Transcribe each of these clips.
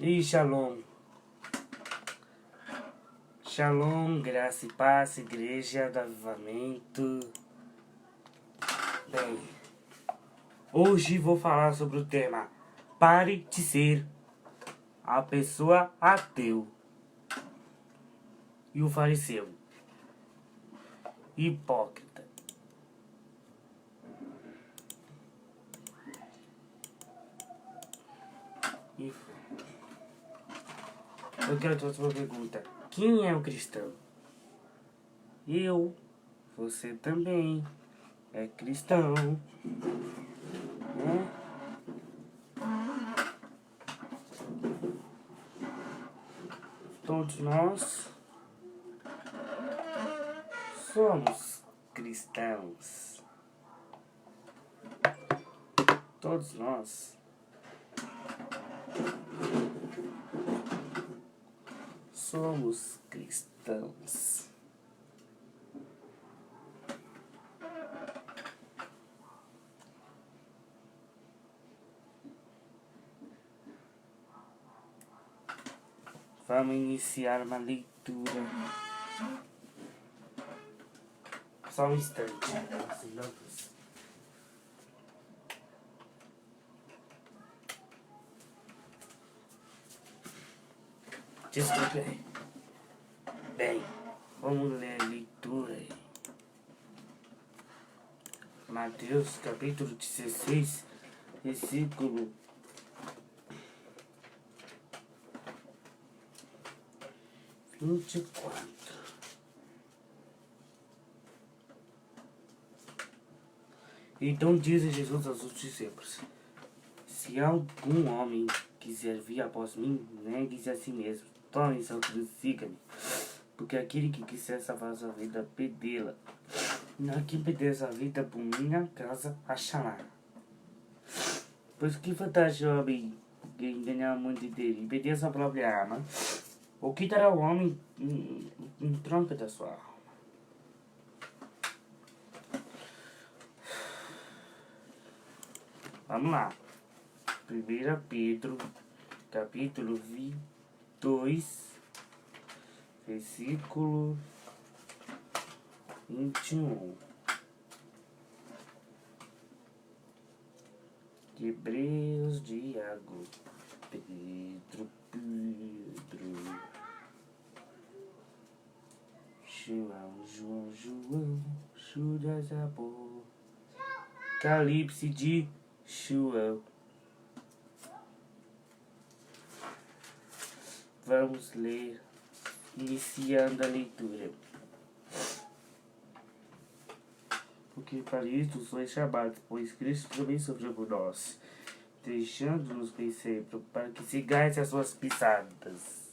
E shalom. Shalom, graça e paz, igreja do avivamento. Bem, hoje vou falar sobre o tema: pare de ser a pessoa ateu e o fariseu hipócrita. Eu quero te fazer uma pergunta: quem é o cristão? Eu, você também é cristão, né? Todos nós somos cristãos. Todos nós somos cristãos. Vamos iniciar uma leitura. Só um instante. Desculpe aí. Bem, vamos ler a leitura aí. Mateus capítulo 16, versículo 24. Então disse Jesus aos seus discípulos: se algum homem quiser vir após mim, negue-se a si mesmo, tome sua cruz e siga-me. Porque aquele que quiser salvar sua vida, perdê-la. E quem perder sua vida por minha causa, achará. Pois que vantagem o homem ganhar o mundo inteiro e perder sua própria alma? O que dará o homem em troca da sua alma? Vamos lá. 1 Pedro, capítulo 2, versículo 21. Hebreus de Iago. Pedro. João, Judas, Apocalipse de João. Vamos ler, iniciando a leitura. Porque para isto sois chamados, pois Cristo também sofreu por nós, deixando-nos exemplo, para que sigais as suas pisadas.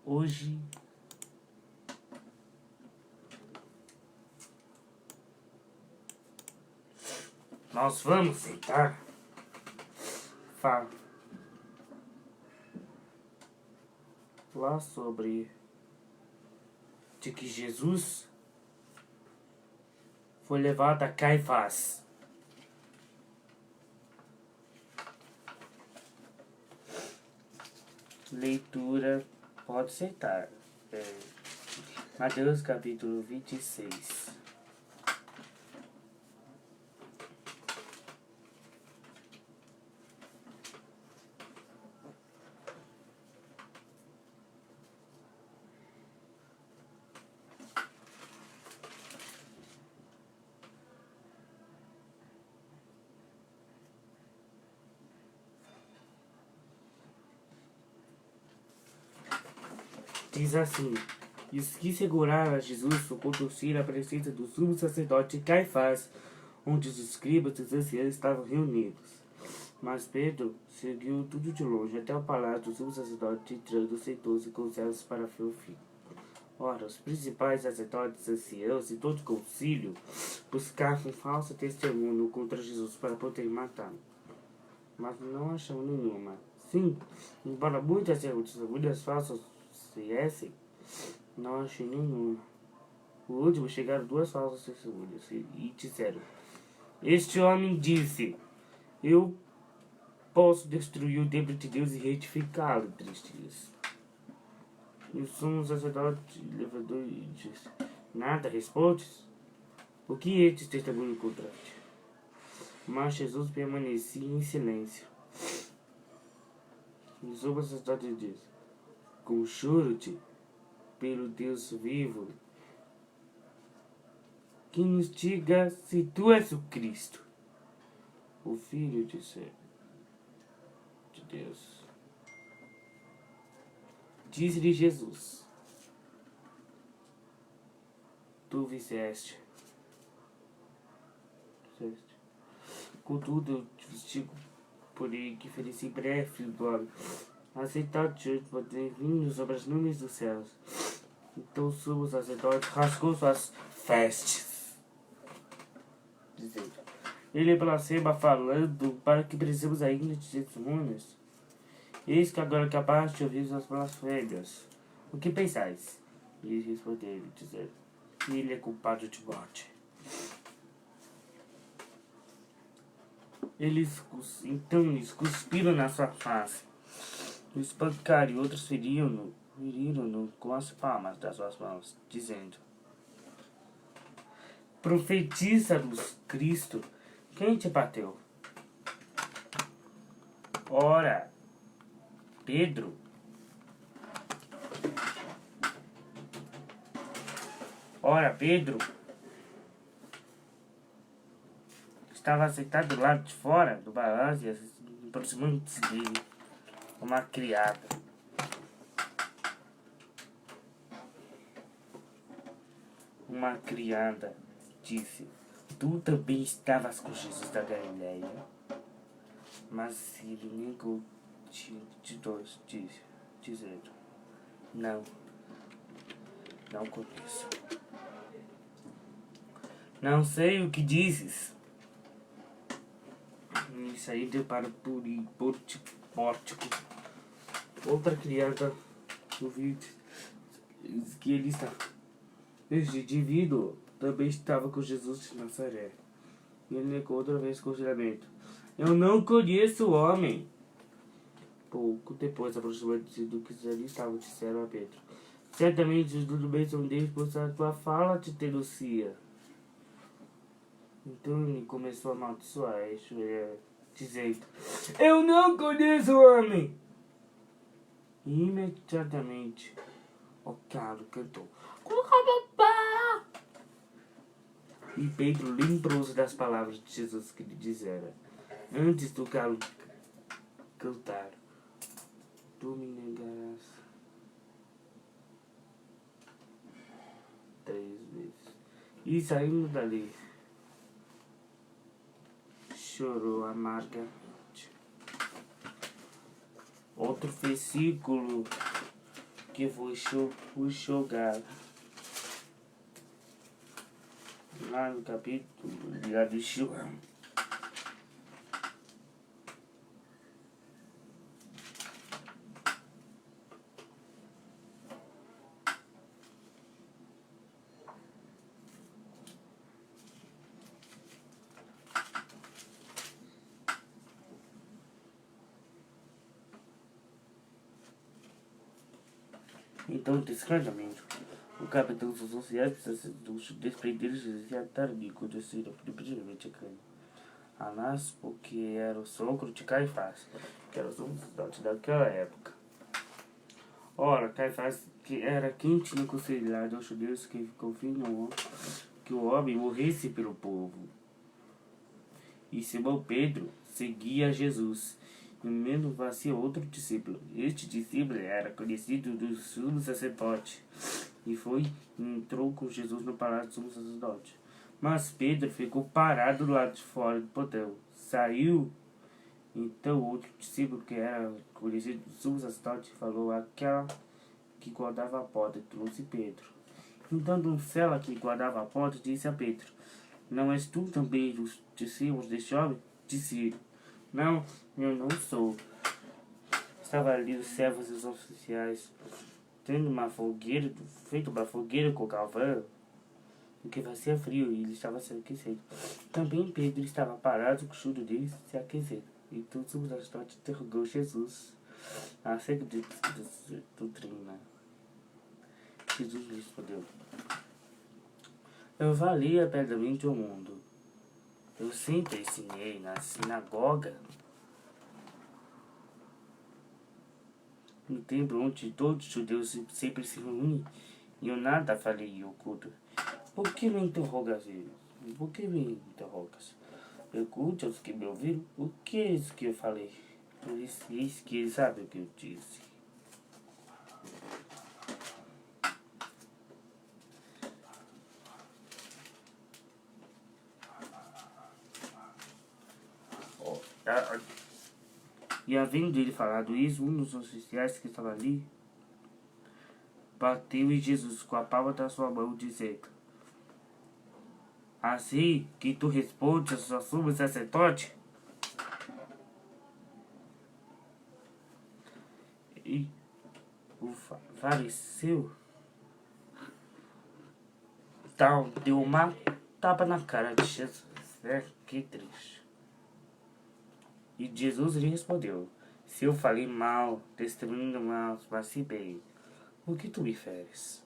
Hoje nós vamos sentar, falar sobre de que Jesus foi levado a Caifás. Leitura, pode sentar. Mateus capítulo 26. Diz assim: e os que seguraram a Jesus o conduziram à presença do sumo sacerdote Caifás, onde os escribas e os anciãos estavam reunidos. Mas Pedro seguiu tudo de longe até o palácio do sumo sacerdote, entrando, sentou-se com os servos para ver o fim. Ora, os principais sacerdotes, anciãos e todo o concílio buscavam falso testemunho contra Jesus para poder matá-lo. Mas não acham nenhuma. Assim, embora muitas testemunhas falsas viessem, não achei nenhuma. Por último, chegaram 2 falsas testemunhas e disseram: Este homem disse: Eu posso destruir o templo de Deus e retificá-lo em 3 dias. E o sumo sacerdote levantou e disse: Nada respondes? O que estes testemunhos contra ti? Mas Jesus permanecia em silêncio. E o sumo sacerdote disse: Conjuro-te pelo Deus vivo, que nos diga se tu és o Cristo, o Filho de Deus. Disse-lhe Jesus: Tu disseste. Contudo, eu te digo, porém, que feliz em breve, filho do homem, aceitar diante de poder vir sobre as nuvens dos céus. Então o sumo sacerdote rasgou suas vestes, dizendo: Ele blasfema falando para que precisamos ainda de testemunhas. Eis que agora capaz de ouvir suas blasfêmias. O que pensais? E eles responderam, dizendo: Ele é culpado de morte. Então eles cuspiram na sua face, o espancaram e outros feriram-no com as palmas das suas mãos, dizendo: Profetiza-nos, Cristo, quem te bateu? Ora, Pedro estava sentado do lado de fora do balanço e aproximando-se dele uma criada. Uma criada disse: Tu também estavas com Jesus da Galileia? Mas ele negou de dois, dizendo: Não conheço. Não sei o que dizes. E saíram para o pórtico. Outra criada ouviu que ele está. Este indivíduo também estava com Jesus de Nazaré. E ele negou outra vez com o juramento: Eu não conheço o homem. Pouco depois, aproximando-se do que ali estava, disseram a Pedro: Certamente os do bem são Deus, pois a tua fala te denuncia. Então ele começou a amaldiçoar este, dizendo: Eu não conheço o homem. E imediatamente o galo cantou. E Pedro lembrou-se das palavras de Jesus que lhe dissera antes do galo cantar: Tu me negarás 3 vezes. E saindo dali, chorou amargamente. Outro versículo que foi jogado lá no capítulo lá de João. Então, descaradamente, o capitão dos oficiais dos desprenderam-se e ataram de aconteceram primeiramente a Cana. Anás, porque era o sogro de Caifás, que era o sumo sacerdote daquela época. Ora, Caifás, que era quem tinha aconselhado aos judeus que convinham que o homem morresse pelo povo. E Simão Pedro seguia Jesus. E menos vacia outro discípulo. Este discípulo era conhecido do sumo sacerdote. E entrou com Jesus no palácio do sumo sacerdote. Mas Pedro ficou parado do lado de fora do portão. Saiu então outro discípulo que era conhecido do sumo sacerdote falou àquela que guardava a porta e trouxe Pedro. Então Doncela que guardava a porta disse a Pedro: Não és tu também dos discípulos deste homem? Disse ele: Não, eu não sou. Estava ali os servos e os oficiais tendo uma fogueira, feito uma fogueira com carvão, porque fazia frio e ele estava se aquecendo. Também Pedro estava parado com o choro dele se aquecendo. Então o sumo sacerdote interrogou Jesus acerca de doutrina. Jesus lhe respondeu: eu valia plenamente o mundo. Eu sempre ensinei na sinagoga, no templo onde todos os judeus sempre se reúnem, e eu nada falei oculto. Por que me interrogas? Por que me interrogas? Pergunte aos que me ouviram o que é isso que eu falei. Eles que eles sabem o que eu disse. E havendo ele falado isso, um dos oficiais que estava ali bateu em Jesus com a palma da sua mão, dizendo: assim que tu respondes ao sumo sacerdote? E o fariseu então deu uma tapa na cara de Jesus. Que triste. E Jesus lhe respondeu: se eu falei mal, testemunho mal, mas se bem, por que tu me feres?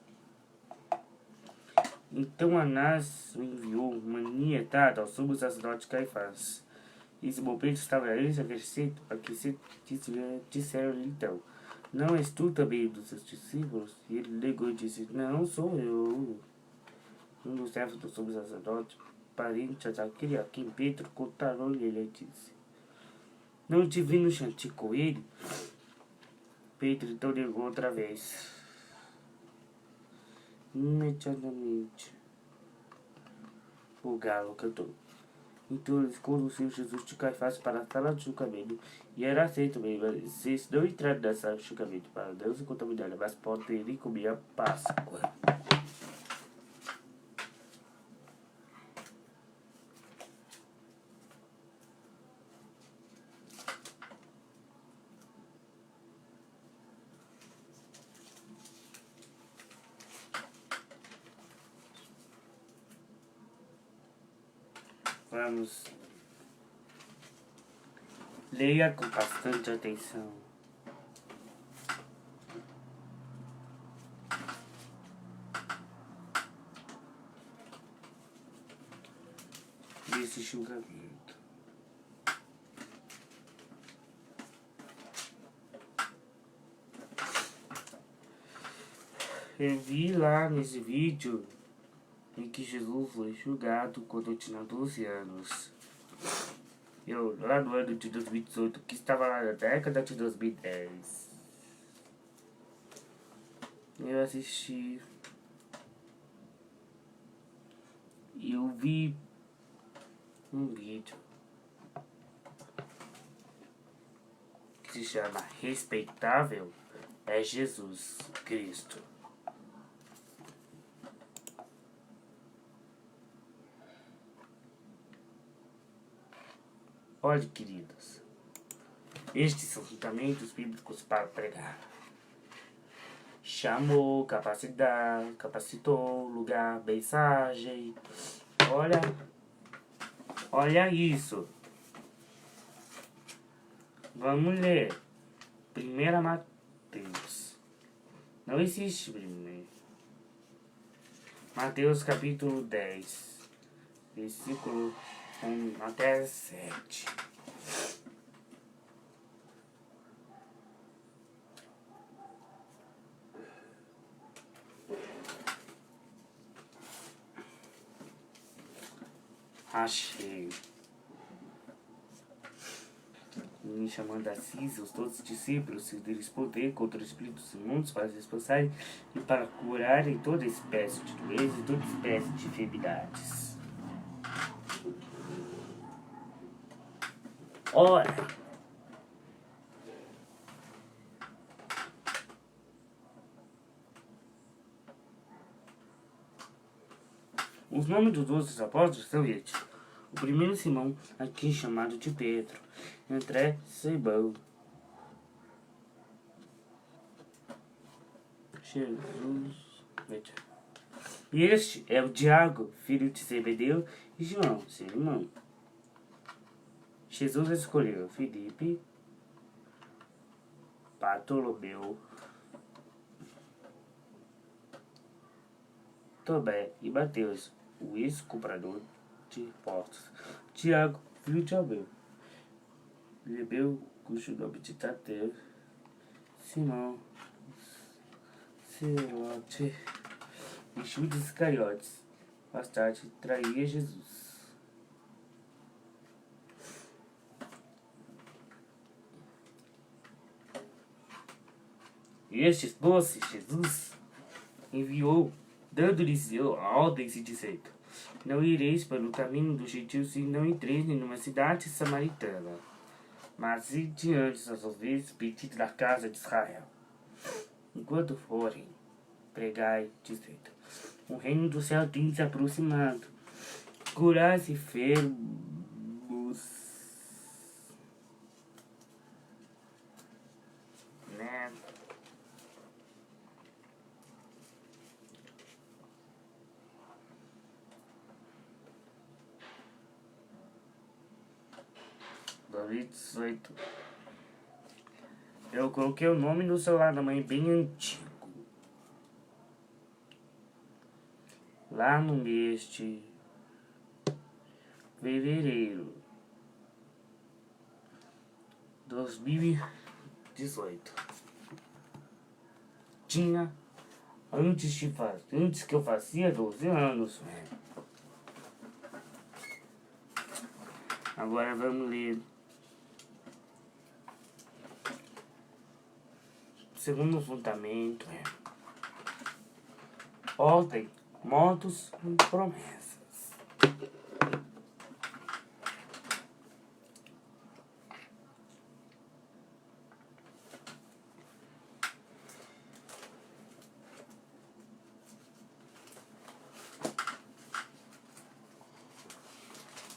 Então Anás o enviou manietado ao sumo sacerdote Caifás. Esse momento estava eles aquecido, disseram-lhe então: não és tu também um dos seus discípulos? E ele negou e disse: não sou eu. Um dos servos do sumo sacerdote, parente daquele a quem Pedro contaram-lhe, ele disse: não te vi no jantar com ele? Pedro então negou outra vez. Imediatamente o galo cantou. Então eles conduziram Jesus de Caifás para a sala de julgamento. E era aceito mesmo. Vocês não entraram na sala de julgamento para não se contaminar, mas podem comer a Páscoa. Vamos. Leia com bastante atenção. Desse julgamento. Eu vi lá nesse vídeo em que Jesus foi julgado quando eu tinha 12 anos. Eu, lá no ano de 2018, que estava lá na década de 2010. Eu assisti. E eu vi um vídeo que se chama Respeitável é Jesus Cristo. Olha, queridos, estes são fundamentos bíblicos para pregar. Chamou, capacitou, lugar, mensagem. Olha isso. Vamos ler. 1 Mateus. Não existe primeiro. Mateus capítulo 10, versículo 1 até 7. Achei. Me chamando a si, os todos os discípulos, se deles poder contra os espíritos imundos para se expulsarem e para curarem toda espécie de doenças e toda espécie de enfermidades. Ora, os nomes dos 12 apóstolos são estes. O primeiro Simão, aqui chamado de Pedro. André, Simão, Jesus. E este é o Tiago, filho de Zebedeu, e João, seu irmão. Jesus escolheu Filipe, Bartolomeu, Tomé e Mateus, o ex-comprador de portos, Tiago, filho de Abel, Lebeu, cujo nome de Tadeu, Simão, Celote e Judas Iscariotes. Mais tarde, traía Jesus. E estes doces Jesus enviou, dando-lhes a ordem se dizendo: não ireis pelo caminho dos gentios e não entreis em uma cidade samaritana, mas ide antes as ovelhas pedidas da casa de Israel. Enquanto forem, pregai, dizendo: o reino do céu tem se aproximado. Curais enfermos, né? Davi 18. Eu coloquei o nome no celular da mãe bem antigo. Lá no mês de fevereiro 2018. Tinha antes que eu fazia 12 anos. Agora vamos ler. Segundo fundamento é ordem, modos e promessas.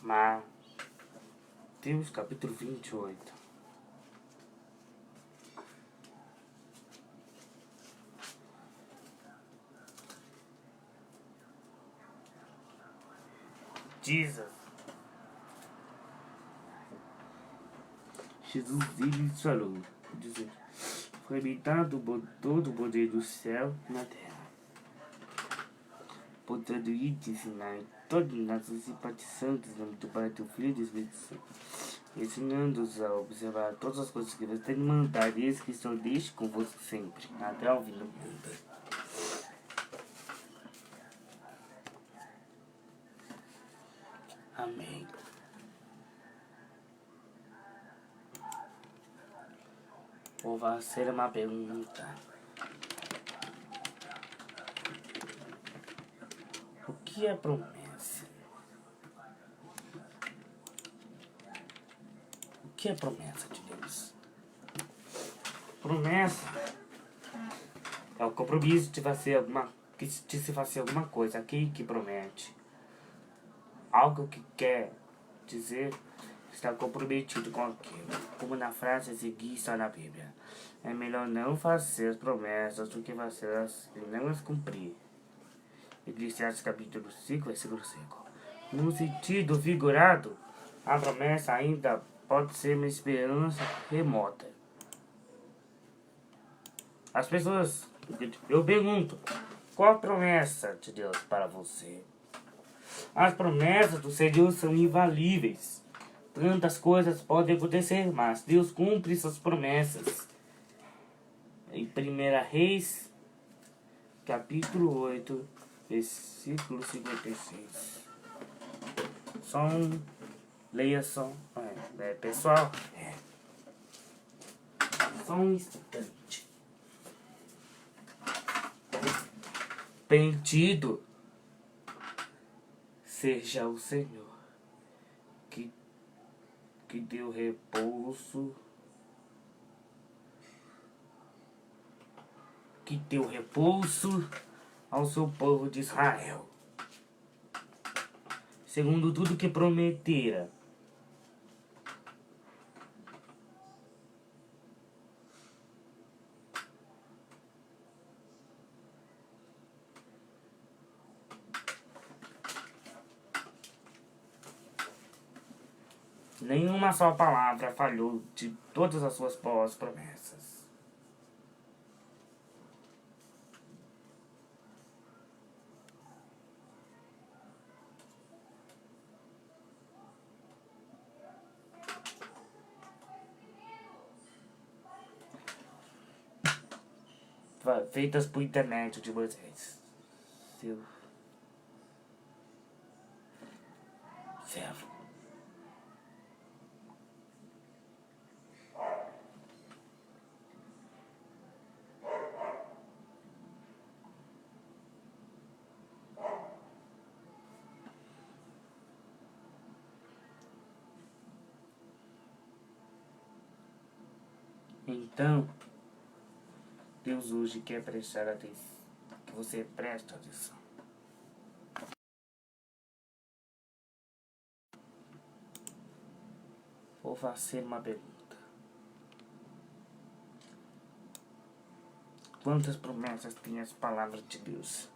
Mateus capítulo 28. Jesus lhes falou, dizendo: foi-me dado todo o poder do céu e na terra. Portanto, ide ensinar em todas as nações, simpatizantes em nome do Pai, do Filho e do Espírito Santo, ensinando-os a observar todas as coisas que Deus tem mandado, e eis que estou desde convosco sempre, até ao fim do mundo. Amém. Vou fazer uma pergunta. O que é promessa? O que é promessa de Deus? Promessa é o compromisso de se fazer alguma coisa, aquele que promete. Algo que quer dizer está comprometido com aquilo. Como na frase a seguir está na Bíblia: é melhor não fazer as promessas do que fazê-las e não as cumprir. Eclesiastes capítulo 5, versículo 5. No sentido figurado, a promessa ainda pode ser uma esperança remota. As pessoas, eu pergunto, qual a promessa de Deus para você? As promessas do Senhor são infalíveis. Tantas coisas podem acontecer, mas Deus cumpre suas promessas. Em 1 Reis, capítulo 8, versículo 56. Leia só. Pessoal, só um instante. Bendito seja o Senhor que deu repouso, ao seu povo de Israel, segundo tudo que prometera. Nenhuma só palavra falhou de todas as suas boas promessas. Feitas por intermédio de Moisés, seu servo. Então, Deus hoje quer prestar atenção, que você preste atenção. Vou fazer uma pergunta. Quantas promessas tem as palavras de Deus?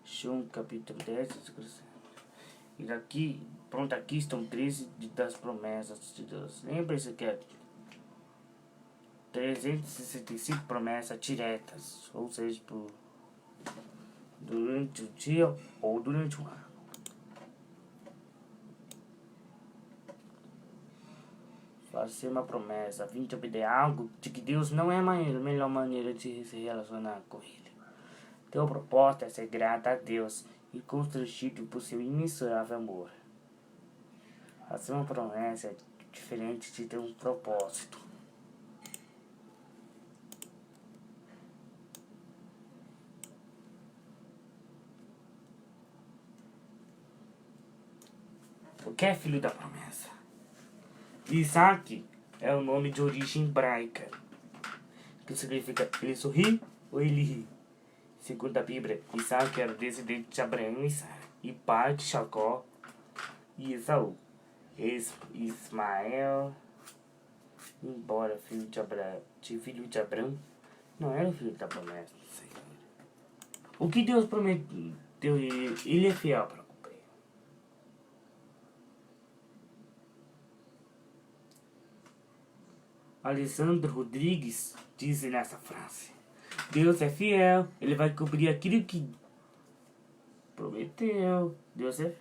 João capítulo 10, versículo. E aqui, pronto, aqui estão 13 das promessas de Deus. Lembre-se que é 365 promessas diretas, ou seja, durante o dia ou durante o ano. Fazer uma promessa, vir te pedir algo de que Deus não é a melhor maneira de se relacionar com Ele. Teu propósito é ser grato a Deus e constrangido por seu imensurável amor. Fazer uma promessa é diferente de ter um propósito. O que é filho da promessa? Isaac é o nome de origem hebraica, que significa ele sorri ou ele ri. Segundo a Bíblia, Isaac era descendente de Abraão e Sara, e pai de Jacó e Esaú. Ismael, embora filho de Abraão, não era filho da promessa do Senhor. O que Deus prometeu, ele é fiel para cumprir. Alessandro Rodrigues diz nessa frase: Deus é fiel, Ele vai cumprir aquilo que prometeu. Deus é.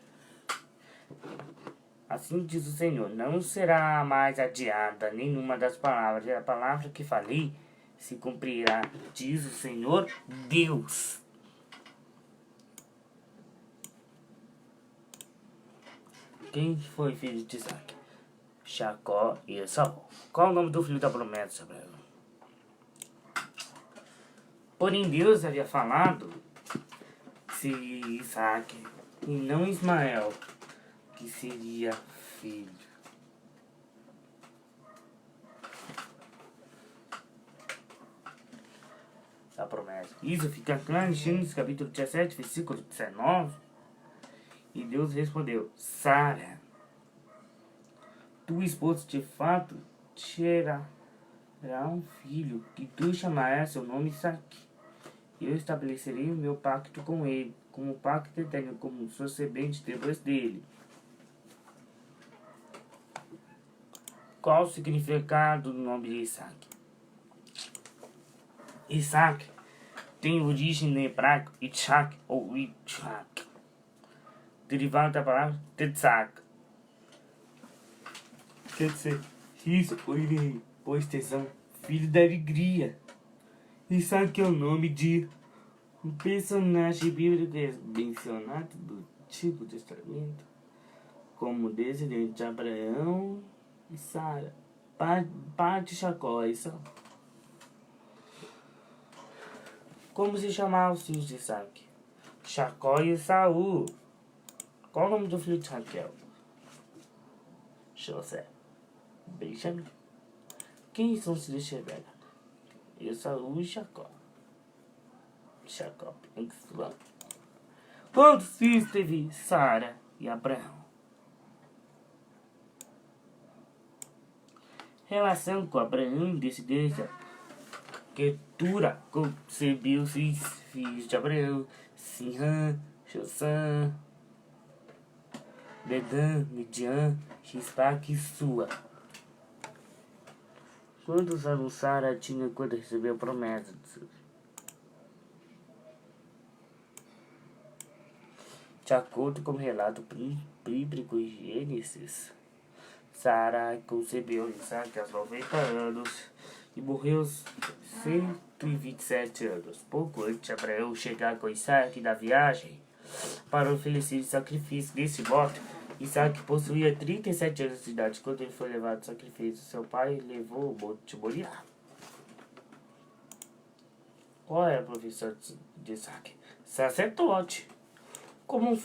Assim diz o Senhor: não será mais adiada nenhuma das palavras. A palavra que falei se cumprirá, diz o Senhor Deus. Quem foi filho de Isaac? Jacó e Esaú. Qual o nome do filho da promessa, Abraão? Porém, Deus havia falado se Isaac e não Ismael, que seria filho. Da promessa. Isso fica claro em Gênesis capítulo 17, versículo 19. E Deus respondeu: Sara, tua esposa de fato terá um filho, que tu chamarás seu nome Isaac. Eu estabelecerei o meu pacto com ele, como pacto eterno, como sua semente depois dele. Qual o significado do nome de Isaac? Isaac tem origem no hebraico Itzhak ou Itzhak, derivado da palavra Tetzak. Quer dizer, isso pois tesão, filho da alegria. Isaac é o nome de um personagem bíblico mencionado do Antigo Testamento como descendente de Abraão e Sara, pai de Jacó e Esaú. Como se chamava os filhos de Isaac? Jacó e Esaú. Qual o nome do filho de Raquel? José. Benjamim. Quem são os filhos de Rebeca? Esaú e Jacó. Jacó. Quantos filhos teve Sara e Abraão? Relação com Abraão e descendência. Ketura concebeu os filhos de Abraão, Sinrã, Josã. Medan, Median, X-Pac e Sua. Quantos anos Sara tinha quando recebeu a promessa de Deus? De acordo com o relato bíblico em Gênesis, Sara concebeu Isaac aos 90 anos e morreu aos 127 anos. Pouco antes de Abraão chegar com Isaac na viagem para oferecer sacrifício. Nesse modo, Isaac possuía 37 anos de idade quando ele foi levado ao sacrifício. Seu pai levou o monte de Moriá. Qual é a profissão de Isaac? Sacerdote. Como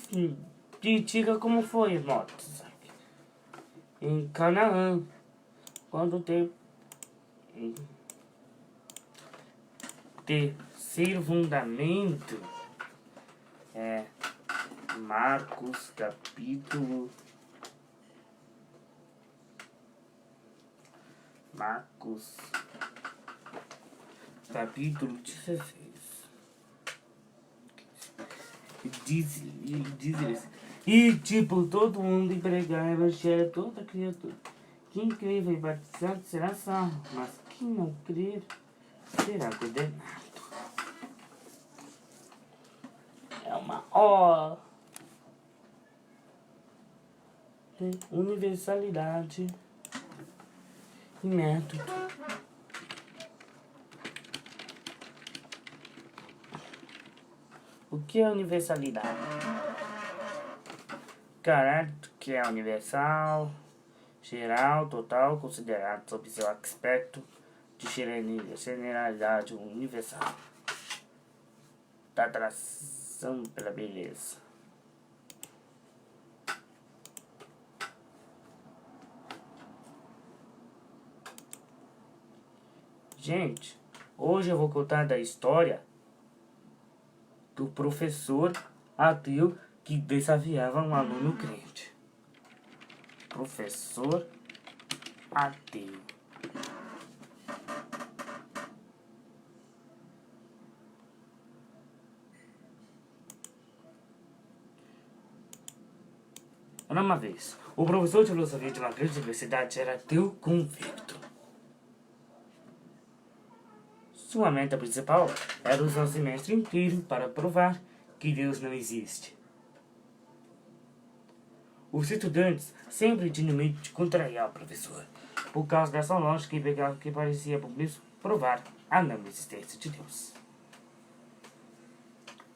diga como foi a morte de Isaac? Em Canaã, quando tem terceiro fundamento é Marcos capítulo 16. Diz e tipo, todo mundo empregar evangelho, toda criatura. Quem crer vai batizado será salvo, mas quem não crer será condenado. É uma universalidade e método. O que é universalidade? Caráter que é universal, geral, total, considerado sob seu aspecto de generalidade universal, da atração pela beleza. Gente, hoje eu vou contar da história do professor ateu que desafiava um aluno crente. Professor ateu. Era uma vez, o professor de filosofia de uma grande universidade era ateu convicto. Sua meta principal era usar o semestre inteiro para provar que Deus não existe. Os estudantes sempre tinham medo de contrariar o professor, por causa dessa lógica que parecia provar a não existência de Deus.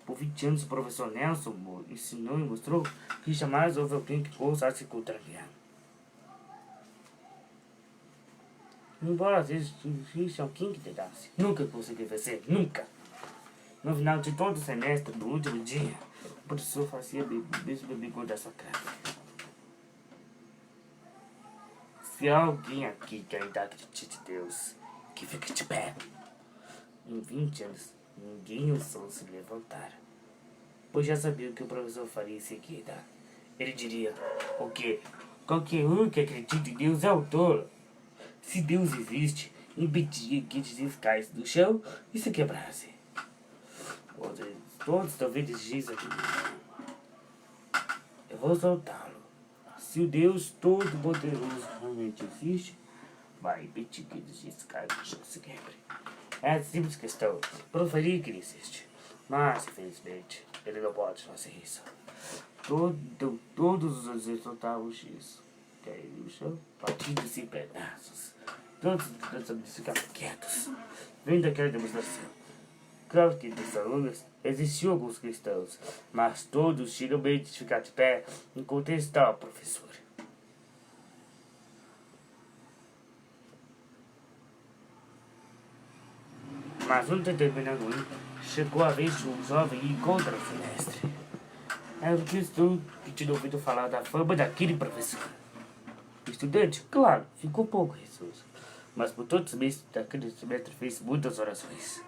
Por 20 anos, o professor Nelson ensinou e mostrou que jamais houve alguém que ousasse contrariar. Embora às vezes exista alguém que tentasse, nunca conseguiu vencer, nunca. No final de todo o semestre, no último dia, o professor fazia mesmo bigode da sua classe. Se alguém aqui que ainda acredita em Deus, que fique de pé. Em 20 anos, ninguém ousou se levantar, pois já sabia o que o professor faria em seguida. Ele diria, o quê? Qualquer um que acredita em Deus é o tolo. Se Deus existe, impedia que descaísse do chão e se quebrasse. Todos talvez dizem que eu vou soltá-lo. Se o Deus Todo-Poderoso realmente existe, vai impedir que descaia do chão e se quebre. É a simples questão, proferir que ele existe. Mas, infelizmente, ele não pode fazer isso. Todos os anos soltavam o X. Caiu no chão, partidos em pedaços. Todos os estudantes ficavam quietos, vendo aquela demonstração. Claro que entre os alunos existiam alguns cristãos, mas todos tinham medo de ficar de pé e contestar o professor. Mas um determinado ano, chegou a vez de um jovem ir contra o semestre. Era um cristão que tinha ouvido falar da fama daquele professor. O estudante, claro, ficou pouco receoso, mas por todos os meses daquele semestre fez muitas orações,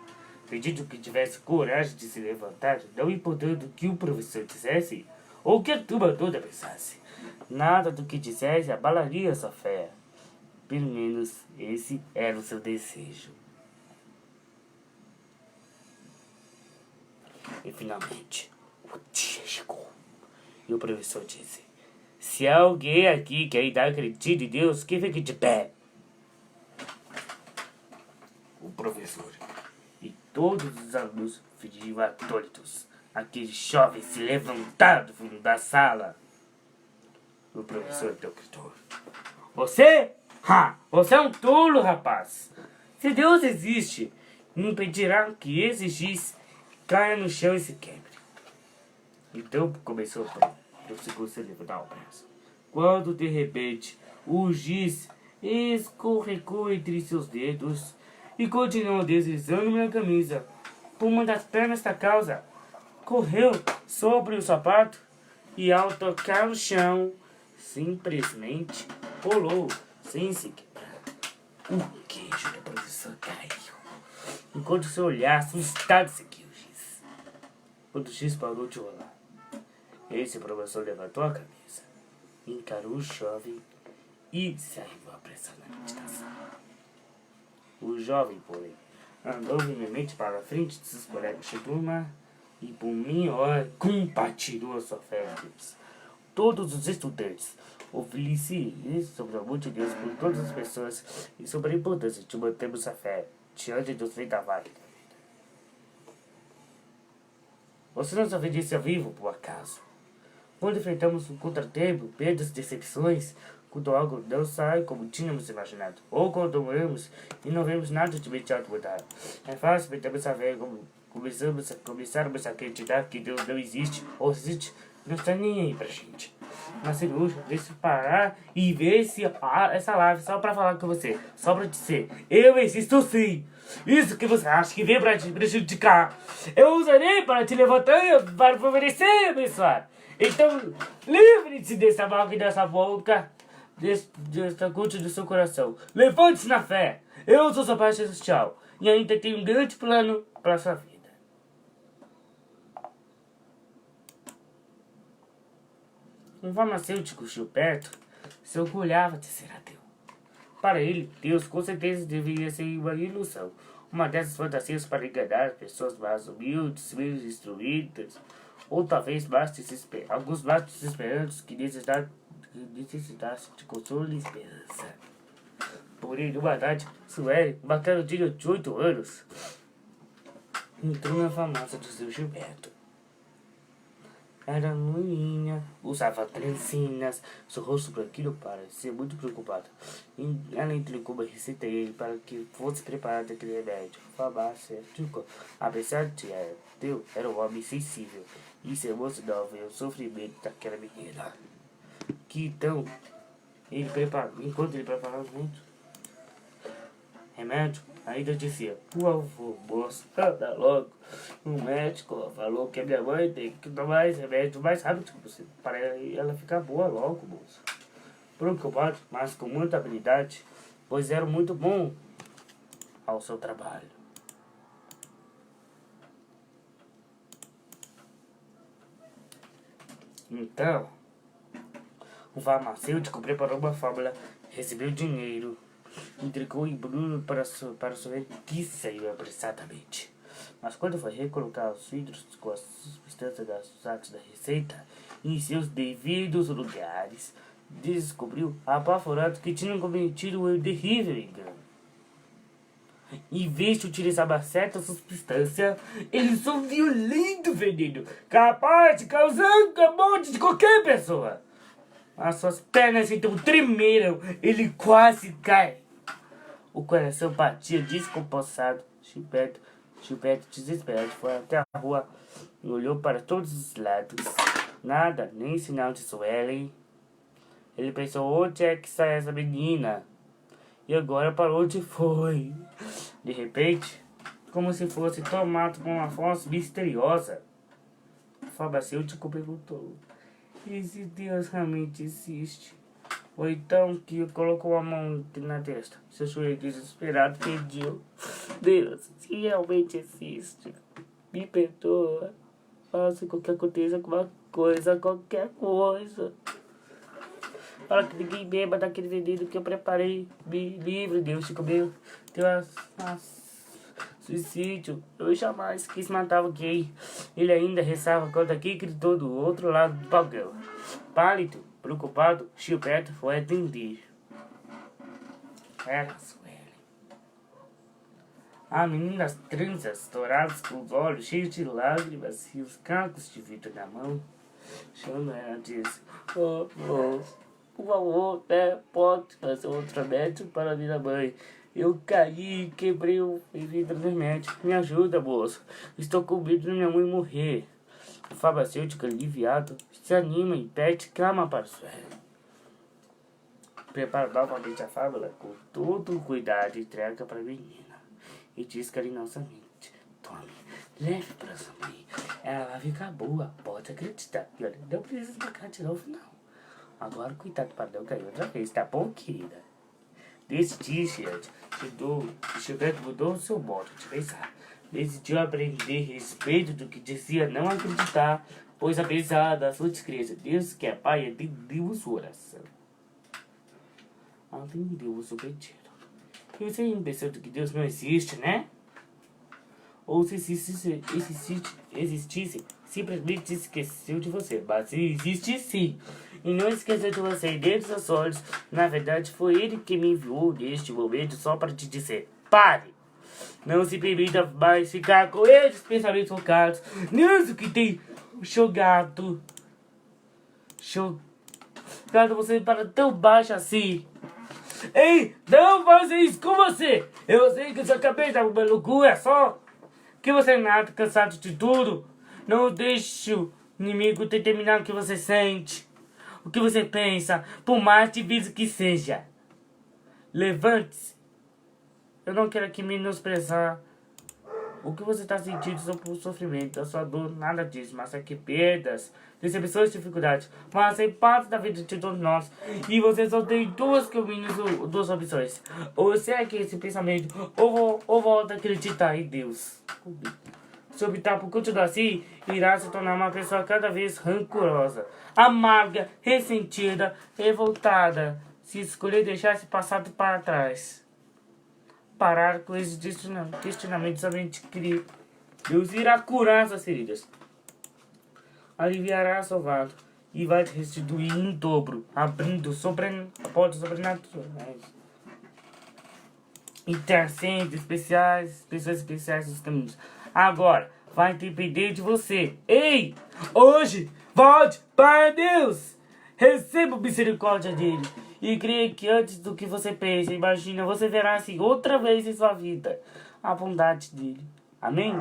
pedindo que tivesse coragem de se levantar, não importando o que o professor dissesse ou o que a turma toda pensasse. Nada do que dissesse abalaria sua fé. Pelo menos esse era o seu desejo. E finalmente, o dia chegou. E o professor disse, Se alguém aqui que ainda acredita em Deus, que fique de pé. O professor e todos os alunos fingiam atônitos. Aquele jovem se levantaram do fundo da sala. O professor então gritou: Você? Você é um tolo, rapaz. Se Deus existe, impedirá que esse giz caia no chão e se quebre. Então começou o segundo se levantar o braço. Quando de repente o giz escorregou entre seus dedos e continuou deslizando minha camisa. Por uma das pernas da calça, correu sobre o sapato e ao tocar no chão, simplesmente rolou sem se quebrar. O queijo da professora caiu. Enquanto seu olhar assustado seguiu o giz. Quando o giz parou de rolar, esse professor levantou a cabeça, encarou o jovem e saiu apressadamente da sala. O jovem, porém, andou firmemente para a frente de seus colegas de turma e por meia hora compartilhou sua fé em Deus. Todos os estudantes ouviram-se sobre o amor de Deus por todas as pessoas e sobre a importância de mantermos a fé diante dos vendavais da vida. Você não obedece ao vivo, por acaso? Quando enfrentamos um contratempo, perdas, decepções, quando algo não sai como tínhamos imaginado, ou quando morremos e não vemos nada de imediato mudar, é fácil perdermos a fé como começarmos a acreditar que Deus não existe, ou existe, não está nem aí pra gente. Mas cirúrgico, deixa eu parar e ver essa live só pra falar com você, só pra dizer, eu existo sim. Isso que você acha que vem pra te prejudicar, eu usarei para te levantar, para oferecer, abençoar. Então, livre-se dessa boca e dessa boca, desta culto do seu coração. Levante-se na fé. Eu sou sua parte social e ainda tenho um grande plano para sua vida. Um farmacêutico Gilberto se orgulhava de ser ateu. Para ele, Deus com certeza deveria ser uma ilusão. Uma dessas fantasias para enganar pessoas mais humildes, menos instruídas, ou talvez alguns mais desesperados que necessitassem de consolo e esperança. Porém, numa tarde, Sueli, uma garotinha de 8 anos, entrou na farmácia do seu Gilberto. Era loirinha, usava trancinhas, seu rosto branquinho parecia muito preocupado. Ela entregou uma receita a ele para que fosse preparado aquele remédio. O farmacêutico, apesar de ateu, era um homem sensível e se emocionou ver o sofrimento daquela menina. Que então, enquanto ele preparava o remédio, ainda dizia: por favor, moço, anda logo. O médico falou que a minha mãe tem que tomar esse remédio o mais rápido que possível para ela ficar boa logo, moço. Preocupado, mas com muita habilidade, pois era muito bom ao seu trabalho. Então, o farmacêutico preparou uma fórmula, recebeu dinheiro, entregou o embrulho para sua que saiu apressadamente. Mas quando foi recolocar os vidros com as substâncias das da receita em seus devidos lugares, descobriu apavorado que tinham cometido um terrível engano. Em vez de utilizar uma certa substância, ele usou um violento veneno, capaz de causar a morte de qualquer pessoa. As suas pernas então tremeram, ele quase cai. O coração batia descompassado. Gilberto, desesperado, foi até a rua e olhou para todos os lados. Nada, nem sinal de Suelen. Ele pensou: onde é que está essa menina? E agora para onde foi? De repente, como se fosse tomado por uma voz misteriosa, o farmacêutico perguntou: e se Deus realmente existe? Ou então que colocou a mão na testa. Seu joelho desesperado pediu: Deus, se realmente existe, me perdoa. Faça com que aconteça alguma coisa, qualquer coisa. Para que ninguém beba daquele veneno que eu preparei. Me livre, Deus, Chico meu. Suicídio. Eu jamais quis matar alguém. Ele ainda rezava quando aqui gritou do outro lado do balcão: pálido, Preocupado, Gilberto foi atender. Era Sueli. A menina das tranças douradas com os olhos cheios de lágrimas e os cacos de vidro na mão. Chama ela disse: "Oh, moço, por favor, pode fazer outro remédio para minha mãe. Eu caí e quebrei o vidro do remédio. Me ajuda, moço. Estou com medo de minha mãe morrer." O farmacêutico, aliviado, se anima e pede calma para Sueli. Prepara novamente a fábula com todo o cuidado e entrega para a menina. E diz carinhosamente: "Tome, leve para sua mãe. Ela vai ficar boa, pode acreditar. E olha, não precisa marcar de novo, não. Agora, cuidado para não cair outra vez, tá bom, querida?" Nesse dia, Gilberto mudou o seu modo de pensar. Decidiu aprender respeito do que dizia não acreditar, pois apesar da sua descrença, Deus que é Pai atendeu sua oração. Atendeu o seu pedido. E você pensando que Deus não existe, né? Ou se existisse, simplesmente esqueceu de você. Mas existe sim. E não esqueceu de você. E dentro dos seus olhos, na verdade, foi Ele que me enviou neste momento só para te dizer: pare! Não se permita mais ficar com esses pensamentos focados nisso que tem jogado você para tão baixo assim. Ei, não faça isso com você! Eu sei que sua cabeça é uma loucura, só que você nada cansado de tudo. Não deixe o inimigo determinar o que você sente, o que você pensa, por mais difícil que seja. Levante-se. Eu não quero aqui menosprezar o que você está sentindo sobre o sofrimento, a sua dor, nada disso, mas é que perdas, decepções e dificuldades fazem parte da vida de todos nós. E você só tem duas caminhos, duas opções. Ou segue esse pensamento, ou volta a acreditar em Deus. Se optar por continuar assim, irá se tornar uma pessoa cada vez rancorosa, amarga, ressentida, revoltada. Se escolher deixar esse passado para trás, parar com esses questionamentos, somente crer. Deus irá curar suas feridas, aliviará seu fardo e vai te restituir em dobro, abrindo portas sobrenaturais e trazendo pessoas especiais nos caminhos. Agora vai depender de você. Ei, hoje volte para Deus, receba a misericórdia dele. E creia que antes do que você pensa, imagina, você verá assim outra vez em sua vida a bondade dele. Amém?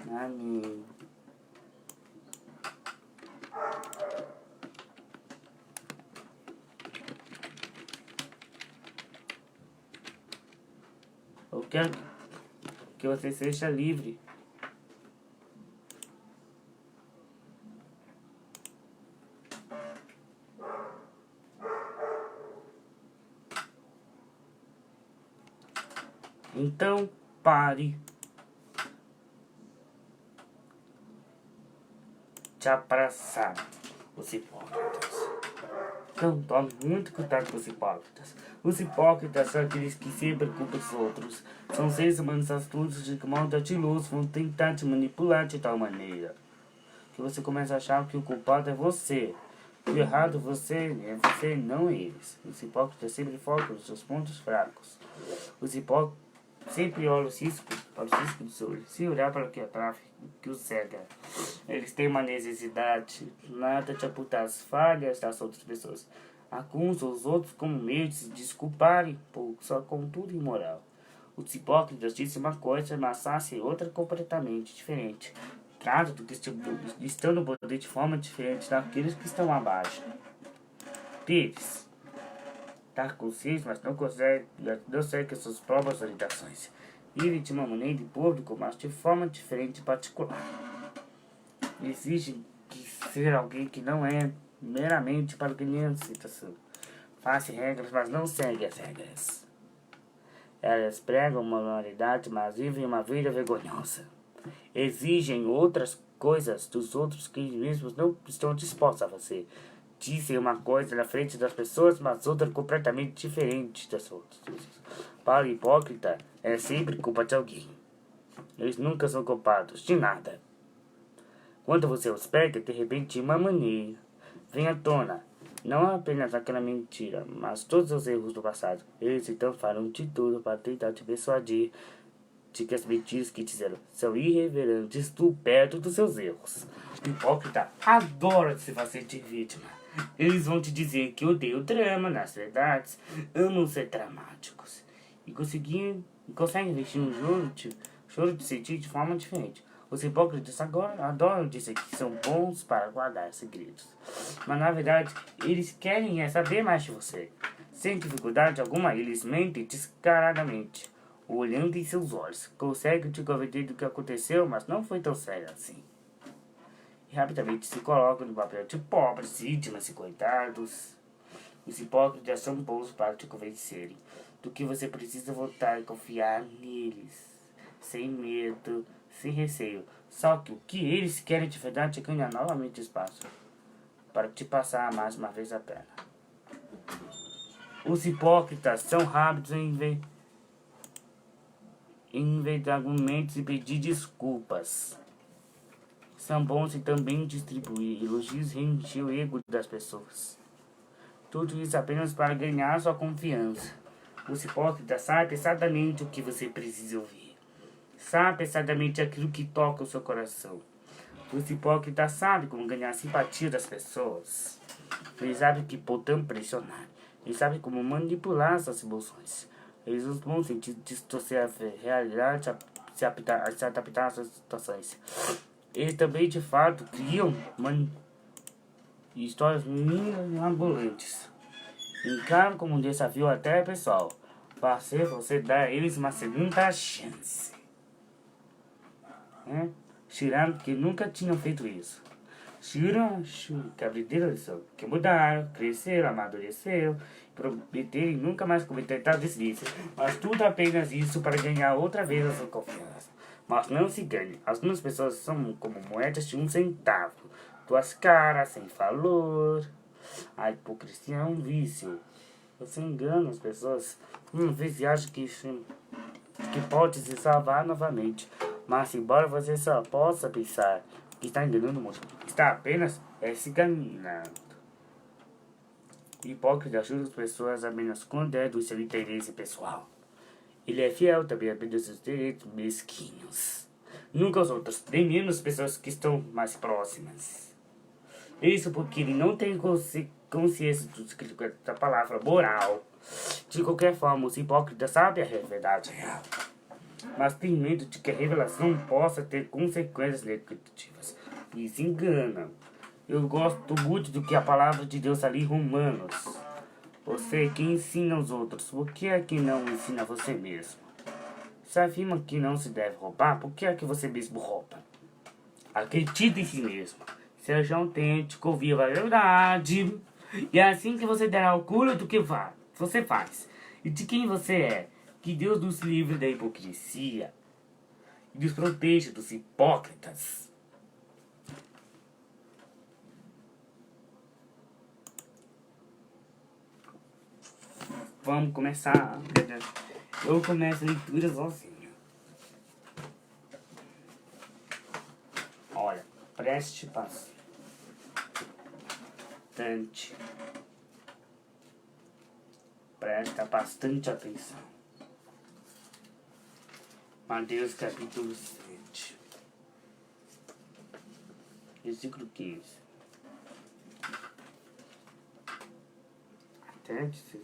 Amém. Eu quero que você seja livre. Então, pare de abraçar os hipócritas. Então, tome muito cuidado com os hipócritas. Os hipócritas são aqueles que sempre culpam os outros. São seres humanos astutos de modo ardiloso, vão tentar te manipular de tal maneira que você começa a achar que o culpado é você. O errado é você, não eles. Os hipócritas sempre focam nos seus pontos fracos. Os hipócritas sempre olham os riscos para os riscos do seu olho. Se olhar para o que é tráfico, que os cega. Eles têm uma necessidade nada de apontar as falhas das outras pessoas. Acusam os outros como meio de se desculparem por sua conduta imoral. Os hipócritas dizem uma coisa, mas fazem outra completamente diferente. Tratam do que estão no poder de forma diferente daqueles que estão abaixo deles. Está consciente, mas não segue suas próprias orientações. Vive de uma maneira em público, mas de forma diferente e particular. Exige que ser alguém que não é meramente para ganhar aceitação. Faz regras, mas não segue as regras. Elas pregam uma moralidade, mas vivem uma vida vergonhosa. Exigem outras coisas dos outros que eles mesmos não estão dispostos a fazer. Dizem uma coisa na frente das pessoas, mas outra completamente diferente das outras. Para o hipócrita, é sempre culpa de alguém. Eles nunca são culpados de nada. Quando você os pega, de repente, de uma maneira, vem à tona não apenas aquela mentira, mas todos os erros do passado. Eles então farão de tudo para tentar te persuadir de que as mentiras que disseram são irreverentes do perto dos seus erros. O hipócrita adora se fazer de vítima. Eles vão te dizer que odeiam drama, nas verdades, amam ser dramáticos. E conseguem vestir um choro de sentir de forma diferente. Os hipócritas agora adoram dizer que são bons para guardar segredos. Mas na verdade, eles querem saber mais de você. Sem dificuldade alguma, eles mentem descaradamente. Olhando em seus olhos, conseguem te convencer do que aconteceu, mas não foi tão sério assim. E rapidamente se colocam no papel de pobres, vítimas e coitados. Os hipócritas são bons para te convencerem do que você precisa voltar e confiar neles, sem medo, sem receio. Só que o que eles querem de verdade é ganhar novamente espaço para te passar mais uma vez a perna. Os hipócritas são rápidos em inventar argumentos e pedir desculpas. São bons em também distribuir elogios e encher o ego das pessoas. Tudo isso apenas para ganhar sua confiança. Os hipócritas sabem pesadamente o que você precisa ouvir. Sabe pesadamente aquilo que toca o seu coração. Os hipócritas sabem como ganhar a simpatia das pessoas. Eles sabem que podem pressionar. Eles sabem como manipular suas emoções. Eles vão distorcer a realidade, se adaptar às suas situações. Eles também, de fato, criam histórias mirabolantes. Encaram como um desafio até pessoal. Fazer você dar a eles uma segunda chance. Tirando que nunca tinham feito isso. Juram que aprenderam lição, que mudaram, cresceram, amadureceram, prometerem nunca mais cometer tal deslize. Mas tudo apenas isso para ganhar outra vez a sua confiança. Mas não se engane, algumas pessoas são como moedas de 1 centavo. Duas caras, sem valor. A hipocrisia é um vício. Você engana as pessoas. Uma vez acha que pode se salvar novamente. Mas embora você só possa pensar que está enganando muito, está apenas se enganando. O hipócrita ajuda as pessoas apenas quando é do seu interesse pessoal. Ele é fiel também apenas aos direitos mesquinhos. Nunca aos outros, nem mesmo as pessoas que estão mais próximas. Isso porque ele não tem consciência da palavra moral. De qualquer forma, os hipócritas sabem a verdade real. Mas tem medo de que a revelação possa ter consequências negativas. E se enganam. Eu gosto muito do que a palavra de Deus ali em Romanos. Você que ensina aos outros, por que é que não ensina você mesmo? Se afirma que não se deve roubar, por que é que você mesmo rouba? Acredite em si mesmo. Seja autêntico, viva a verdade. E é assim que você dará orgulho do que você faz. E de quem você é. Que Deus nos livre da hipocrisia. E nos proteja dos hipócritas. Vamos começar. Eu começo a leitura sozinho. Olha, preste bastante. Presta bastante atenção. Mateus capítulo 7. Versículo 15. Até 16.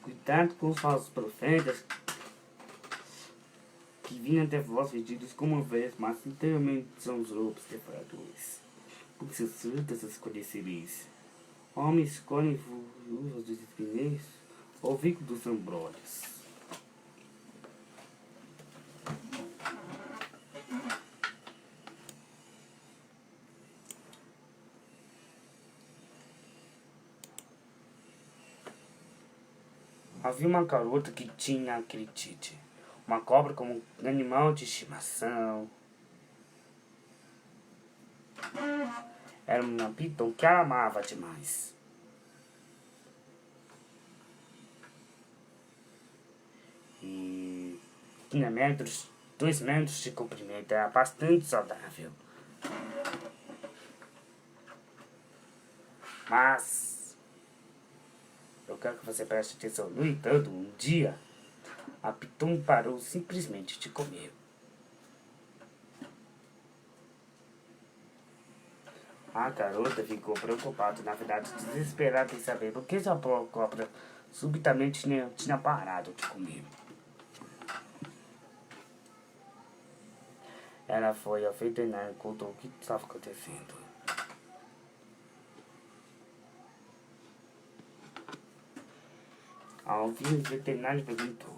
Cuidado com os falsos profetas que vinham até vós vestidos como ovelhas, mas inteiramente são os lobos devoradores. Por seus frutos os conhecereis. Homens colhem uvas dos espinheiros ou fico dos ambrólios. Havia uma garota que tinha acredite, uma cobra como um animal de estimação. Era uma piton que ela amava demais. E tinha 2 metros de comprimento, era bastante saudável. Mas eu quero que você preste atenção. No entanto, um dia, a Piton parou simplesmente de comer. A garota ficou preocupada, na verdade desesperada em saber por que a cobra subitamente tinha parado de comer. Ela foi ao veterinário e contou o que estava acontecendo. Ao fim, o veterinário perguntou: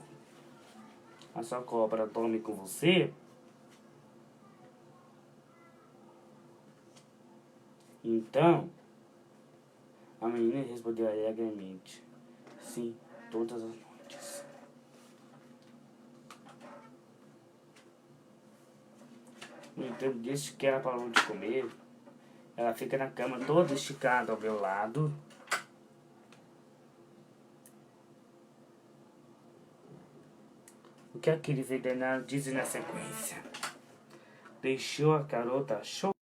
a sua cobra dorme com você? Então, a menina respondeu alegremente: sim, todas as noites. No entanto, desde que ela parou de comer, ela fica na cama toda esticada ao meu lado. O que aquele veterinário disse na sequência? Deixou a garota chorando.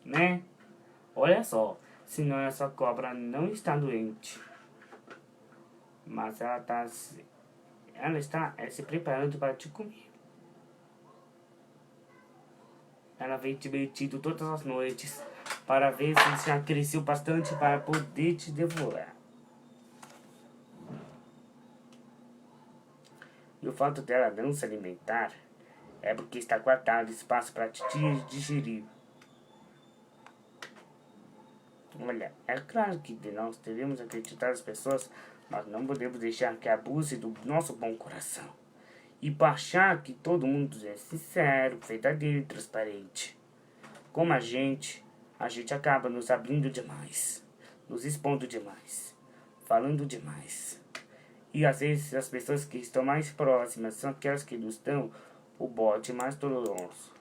Né? Olha só, senão essa cobra não está doente, mas ela está se preparando para te comer. Ela vem te metido todas as noites para ver se já cresceu bastante para poder te devorar. E o fato dela não se alimentar é porque está guardado espaço para te digerir. Olha, é claro que nós devemos acreditar nas pessoas, mas não podemos deixar que abuse do nosso bom coração. E achar que todo mundo é sincero, verdadeiro e transparente. Como a gente acaba nos abrindo demais, nos expondo demais, falando demais. E às vezes as pessoas que estão mais próximas são aquelas que nos dão o bote mais doloroso.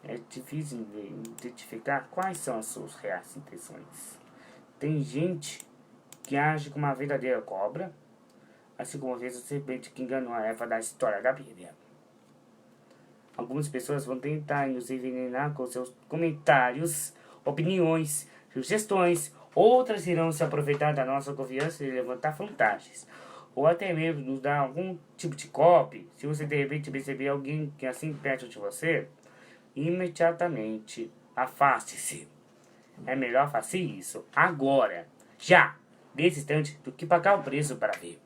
É difícil identificar quais são as suas reais intenções. Tem gente que age como uma verdadeira cobra, assim como fez a serpente que enganou a Eva da história da Bíblia. Algumas pessoas vão tentar nos envenenar com seus comentários, opiniões, sugestões. Outras irão se aproveitar da nossa confiança e levantar vantagens. Ou até mesmo nos dar algum tipo de copy. Se você de repente perceber alguém que é assim perto de você, imediatamente afaste-se. É melhor fazer isso agora, já, nesse instante, do que pagar o preço para ver.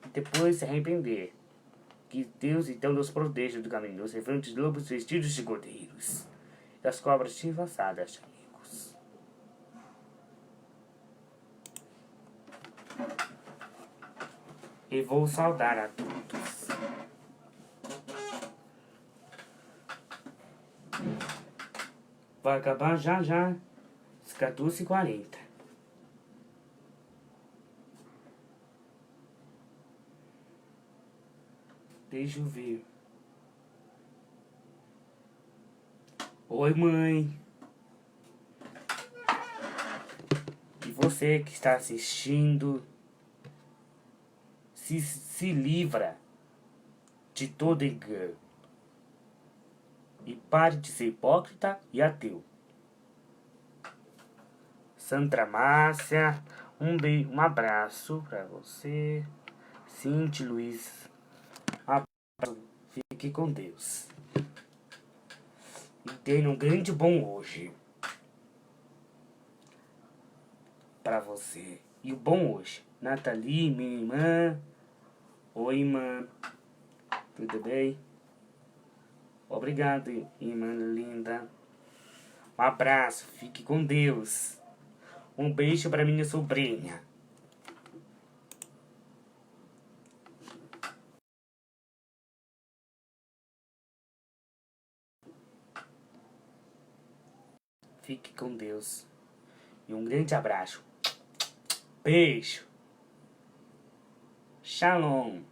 E depois se arrepender. Que Deus então nos proteja do caminho dos refantes lobos vestidos de cordeiros, das cobras disfarçadas de amigos. E vou saudar a todos. Vai acabar já já, às 14h40. Deixa eu ver. Oi, mãe. E você que está assistindo, se livra de todo engano. E pare de ser hipócrita e ateu. Sandra Márcia, um abraço pra você. Cinti Luiz, fique com Deus. E tenha um grande bom hoje pra você. E o bom hoje, Nathalie, minha irmã. Oi, irmã. Tudo bem? Obrigado, irmã linda. Um abraço, fique com Deus. Um beijo pra minha sobrinha. Fique com Deus. E um grande abraço. Beijo. Shalom.